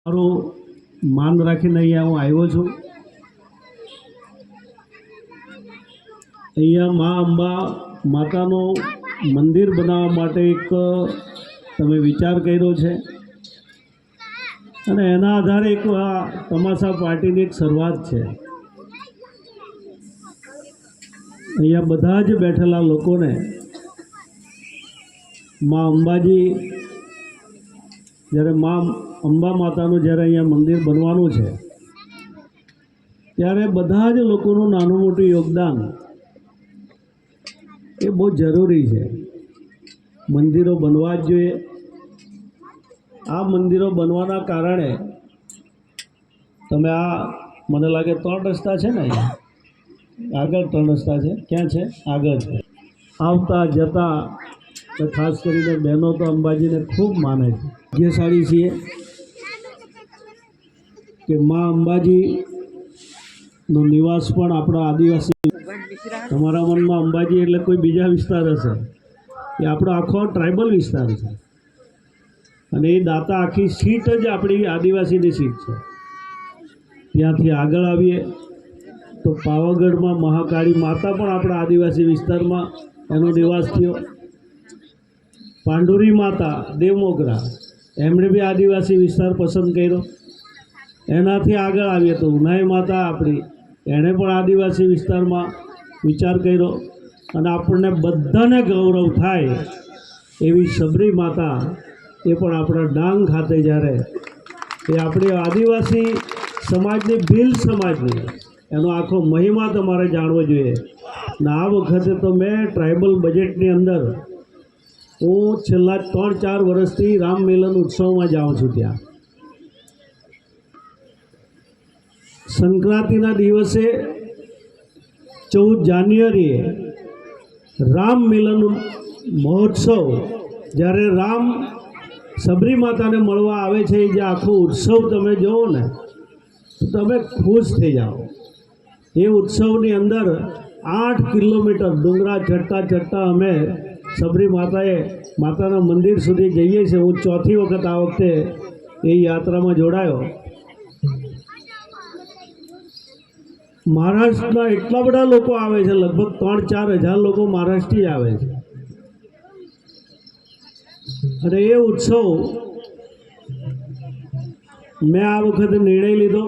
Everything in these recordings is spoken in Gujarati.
મારું માન રાખીને અહીંયા હું આવ્યો છું। અહીંયા મા અંબા માતાનું મંદિર બનાવવા માટે એક તમે વિચાર કર્યો છે અને એના આધારે એક આ તમાશા પાર્ટીની એક શરૂઆત છે। અહીંયા બધા જ બેઠેલા લોકોને મા અંબાજી જ્યારે મા અંબા માતાનું જ્યારે અહીંયા મંદિર બનવાનું છે ત્યારે બધા જ લોકોનું નાનું મોટું યોગદાન એ બહુ જરૂરી છે। મંદિરો બનવા જ જોઈએ। આ મંદિરો બનવાના કારણે તમે આ મને લાગે 3 રસ્તા છે ને, આગળ 3 રસ્તા છે, ક્યાં છે? આગળ છે। આવતા જતા ખાસ કરીને બહેનો તો અંબાજીને ખૂબ માને છે। ભાગ્યશાળી છીએ કે મા અંબાજીનો નિવાસ પણ આપણા આદિવાસી, તમારા મનમાં અંબાજી એટલે કોઈ બીજા વિસ્તાર હશે, એ આપણો આખો ટ્રાઇબલ વિસ્તાર છે અને એ દાતા આખી સીટ જ આપણી આદિવાસીની સીટ છે। ત્યાંથી આગળ આવીએ તો પાવાગઢમાં મહાકાળી માતા પણ આપણા આદિવાસી વિસ્તારમાં એનો નિવાસ થયો। પાંડુરી માતા દેવમોગરા એમણે બી આદિવાસી વિસ્તાર પસંદ કર્યો। એનાથી આગળ આવીએ તો ઉનાઈ માતા આપણી, એણે પણ આદિવાસી વિસ્તારમાં વિચાર કર્યો અને આપણને બધાને ગૌરવ થાય એવી સબરી માતા એ પણ આપણા ડાંગ ખાતે જ્યારે એ આપણી આદિવાસી સમાજની ભીલ સમાજની એનો આખો મહિમા તમારે જાણવો જોઈએ। ને આ વખતે તો મેં ટ્રાઇબલ બજેટની અંદર હું છેલ્લા 3-4 વર્ષથી રામ મિલન ઉત્સવમાં જાઉં છું। ત્યાં સંક્રાંતિના દિવસે 14 જાન્યુઆરીએ રામ મિલન મહોત્સવ, જ્યારે રામ સબરી માતાને મળવા આવે છે, જે આખો ઉત્સવ તમે જોવો ને તો તમે ખુશ થઈ જાઓ। એ ઉત્સવની અંદર 8 કિલોમીટર ડુંગરા ચડતા ચડતા અમે સબરી માતાના મંદિર સુધી જઈએ છીએ। હું 4થી વખત આ વખતે એ યાત્રામાં જોડાયો। મહારાષ્ટ્રના એટલા બધા લોકો આવે છે, લગભગ 3-4 હજાર લોકો મહારાષ્ટ્રથી આવે છે અને એ ઉત્સવ મેં આ વખતે નિર્ણય લીધો।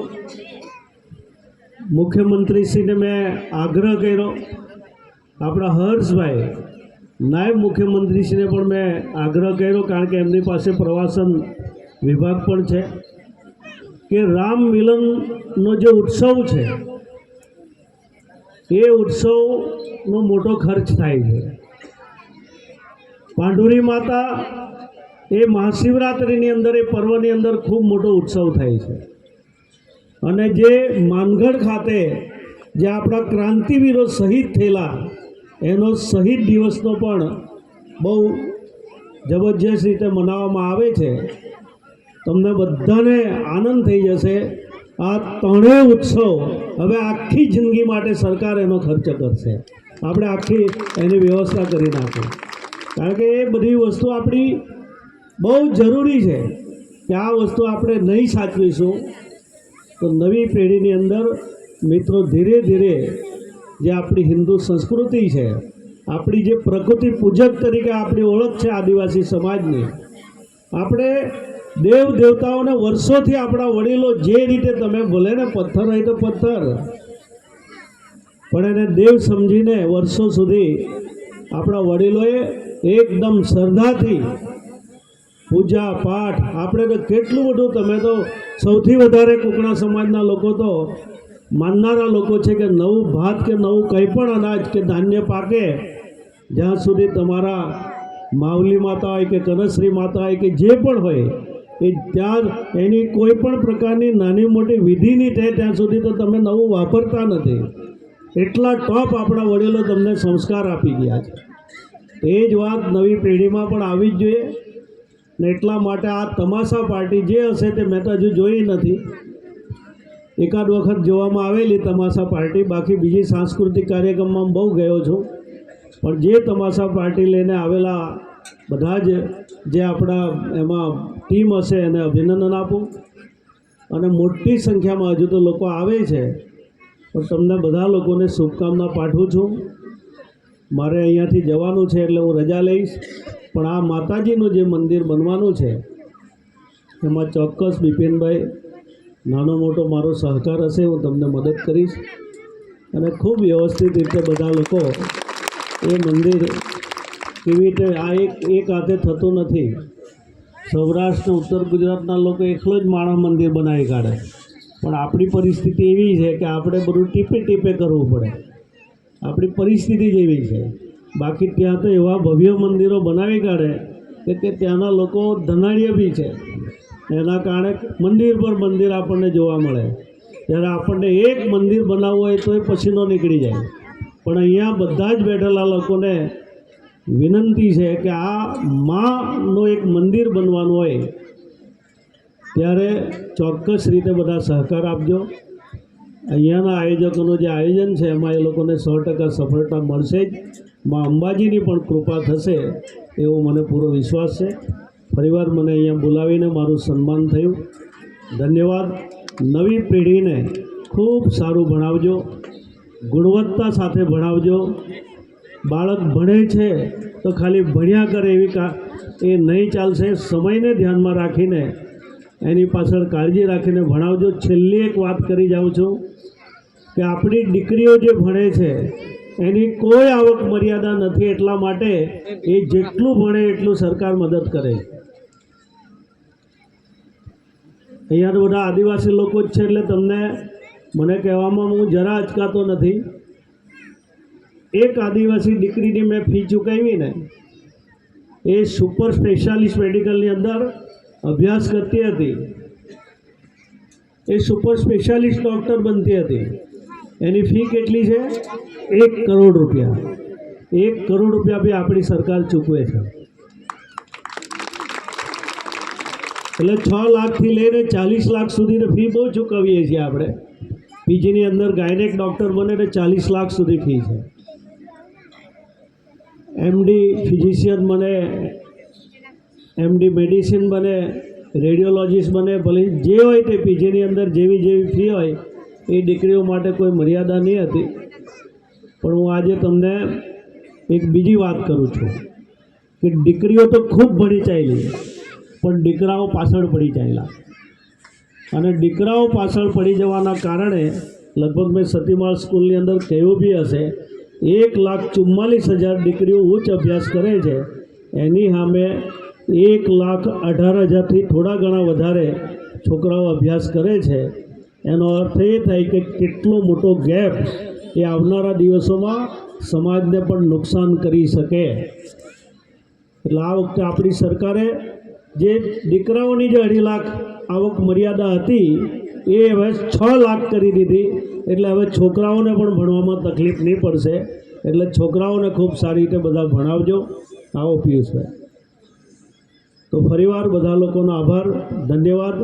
મુખ્યમંત્રીશ્રીને મેં આગ્રહ કર્યો, આપણા હર્ષભાઈ નાયબ મુખ્યમંત્રીશ્રીને પણ મેં આગ્રહ કર્યો, કારણ કે એમની પાસે પ્રવાસન વિભાગ પણ છે, કે રામ મિલનનો જે ઉત્સવ છે એ ઉત્સવનો મોટો ખર્ચ થાય છે। પાંડુરી માતા એ મહાશિવરાત્રિની અંદર, એ પર્વની અંદર ખૂબ મોટો ઉત્સવ થાય છે અને જે માનગઢ ખાતે જે આપણા ક્રાંતિવીરો શહીદ થયેલા એનો શહીદ દિવસનો પણ બહુ જબરજસ્ત રીતે મનાવવામાં આવે છે। તમને બધાને આનંદ થઈ જશે। આ 3 ઉત્સવ હવે આખી જિંદગી માટે સરકાર એનો ખર્ચ કરશે। આપણે આખી એની વ્યવસ્થા કરી નાખીએ, કારણ કે એ બધી વસ્તુ આપણી બહુ જરૂરી છે કે આ વસ્તુ આપણે નહીં સાચવીશું તો નવી પેઢીની અંદર મિત્રો ધીરે ધીરે જે આપણી હિન્દુ સંસ્કૃતિ છે, આપણી જે પ્રકૃતિ પૂજક તરીકે આપણી ઓળખ છે આદિવાસી સમાજની, આપણે દેવ દેવતાઓને વર્ષોથી આપણા વડીલો જે રીતે, તમે ભલે ને પથ્થર હોય તો પથ્થર, પણ એને દેવ સમજીને વર્ષો સુધી આપણા વડીલોએ એકદમ શ્રદ્ધાથી પૂજા પાઠ, આપણે તો કેટલું બધું, તમે તો સૌથી વધારે કુકણા સમાજના લોકો તો માનનારા લોકો છે કે નવું ભાત કે નવું કંઈ પણ અનાજ કે ધાન્ય પાકે જ્યાં સુધી તમારા માવલી માતા હોય કે કનશ્રી માતા હોય કે જે પણ હોય એ ત્યાં એની કોઈ પણ પ્રકારની નાની મોટી વિધિ નહીં થાય ત્યાં સુધી તો તમે નવું વાપરતા નથી। એટલા ટોપ આપણા વડીલો તમને સંસ્કાર આપી ગયા છે। એ જ વાત નવી પેઢીમાં પણ આવવી જ જોઈએ ને એટલા માટે આ તમાશા પાર્ટી જે હશે તે મેં તો હજુ જોઈ નથી, એકાદ વખત જોવામાં આવેલી તમાશા પાર્ટી, બાકી બીજી સાંસ્કૃતિક કાર્યક્રમમાં બહુ ગયો છું, પણ જે તમાશા પાર્ટી લઈને આવેલા બધા જ જે આપણા એમાં ટીમ હશે એને અભિનંદન આપું। અને મોટી સંખ્યામાં હજુ તો લોકો આવે છે, પણ તમને બધા લોકોને શુભકામના પાઠવું છું. મારે અહીંયાથી જવાનું છે એટલે હું રજા લઈશ, પણ આ માતાજીનું જે મંદિર બનવાનું છે એમાં ચોક્કસ બિપિનભાઈ નાનો મોટો મારો સહકાર હશે, હું તમને મદદ કરીશ અને ખૂબ વ્યવસ્થિત રીતે બધા લોકો એ મંદિર કેવી રીતે આ એક હાથે થતું નથી. સૌરાષ્ટ્ર ઉત્તર ગુજરાતના લોકો એકલો જ માણસ મંદિર બનાવી કાઢે, પણ આપણી પરિસ્થિતિ એવી છે કે આપણે બધું ટીપે ટીપે કરવું પડે. આપણી પરિસ્થિતિ જ એવી છે. બાકી ત્યાં તો એવા ભવ્ય મંદિરો બનાવી કાઢે કે ત્યાંના લોકો ધનાઢ્ય બી છે. એના કારણે મંદિર પર મંદિર આપણને જોવા મળે. જ્યારે આપણને એક મંદિર બનાવવું હોય તો એ પસીનો નીકળી જાય. પણ અહીંયા બધા જ બેઠેલા લોકોને વિનંતી છે કે આ માનું એક મંદિર બનવાનું હોય ત્યારે ચોક્કસ રીતે બધા સહકાર આપજો. અહીંયાના આયોજકોનું જે આયોજન છે એમાં એ લોકોને 100% સફળતા મળશે જ. માં અંબાજીની પણ કૃપા થશે એવો મને પૂરો વિશ્વાસ છે. ફરીવાર મને અહીંયા બોલાવીને મારું સન્માન થયું. ધન્યવાદ. નવી પેઢીને ખૂબ સારું ભણાવજો, ગુણવત્તા સાથે ભણાવજો. બાળક ભણે છે તો ખાલી ભણ્યા કરે એવી એ નહીં ચાલશે. સમયને ધ્યાનમાં રાખીને એની પાછળ કાળજી રાખીને ભણાવજો. છેલ્લી એક વાત કરી જાઉં છું કે આપણી દીકરીઓ જે ભણે છે એની કોઈ આવક મર્યાદા નથી, એટલા માટે એ જેટલું ભણે એટલું સરકાર મદદ કરે. અહીંયા તો બધા આદિવાસી લોકો જ છે એટલે તમને મને કહેવામાં હું જરા અચકાતો નથી. એક આદિવાસી દીકરીની મેં ફી ચૂકવી ને, એ સુપર સ્પેશિયાલિસ્ટ મેડિકલની અંદર અભ્યાસ કરતી હતી. એ સુપર સ્પેશિયાલિસ્ટ ડૉક્ટર બનતી હતી. એની ફી કેટલી છે? 1 કરોડ રૂપિયા. 1 કરોડ રૂપિયા બી આપણી સરકાર ચૂકવે છે. એટલે 6 લાખથી લઈને 40 લાખ સુધીની ફી બહુ ચૂકવીએ છીએ આપણે. પીજીની અંદર ગાયનેક ડૉક્ટર બને તો 40 લાખ સુધી ફી છે. એમડી ફિઝિશિયન બને, એમડી મેડિસિન બને, રેડિયોલોજીસ્ટ બને, ભલે જે હોય તે પીજીની અંદર જેવી ફી હોય એ દીકરીઓ માટે કોઈ મર્યાદા નહીં હતી. પણ હું આજે તમને એક બીજી વાત કરું છું કે દીકરીઓ તો ખૂબ ભણી ચાલી, પણ દીકરાઓ પાછળ પડી ચાલ્યા. અને દીકરાઓ પાછળ પડી જવાના કારણે લગભગ મેં સતીમાળ સ્કૂલની અંદર કહ્યું બી હશે, 1,44,000 દીકરીઓ ઉચ્ચ અભ્યાસ કરે છે. એની સામે 1,18,000થી થોડા ઘણા વધારે છોકરાઓ અભ્યાસ કરે છે. એનો અર્થ એ થાય કે કેટલો મોટો ગેપ એ આવનારા દિવસોમાં સમાજને પણ નુકસાન કરી શકે. એટલે આ વખતે આપણી સરકારે જે દીકરાઓની જે 2.5 લાખ આવક મર્યાદા હતી એ હવે 6 લાખ કરી દીધી. એટલે હવે છોકરાઓને પણ ભણવામાં તકલીફ નહીં પડશે. એટલે છોકરાઓને ખૂબ સારી રીતે બધા ભણાવજો. આવો પિયુષભાઈ. તો ફરીવાર બધા લોકોનો આભાર, ધન્યવાદ.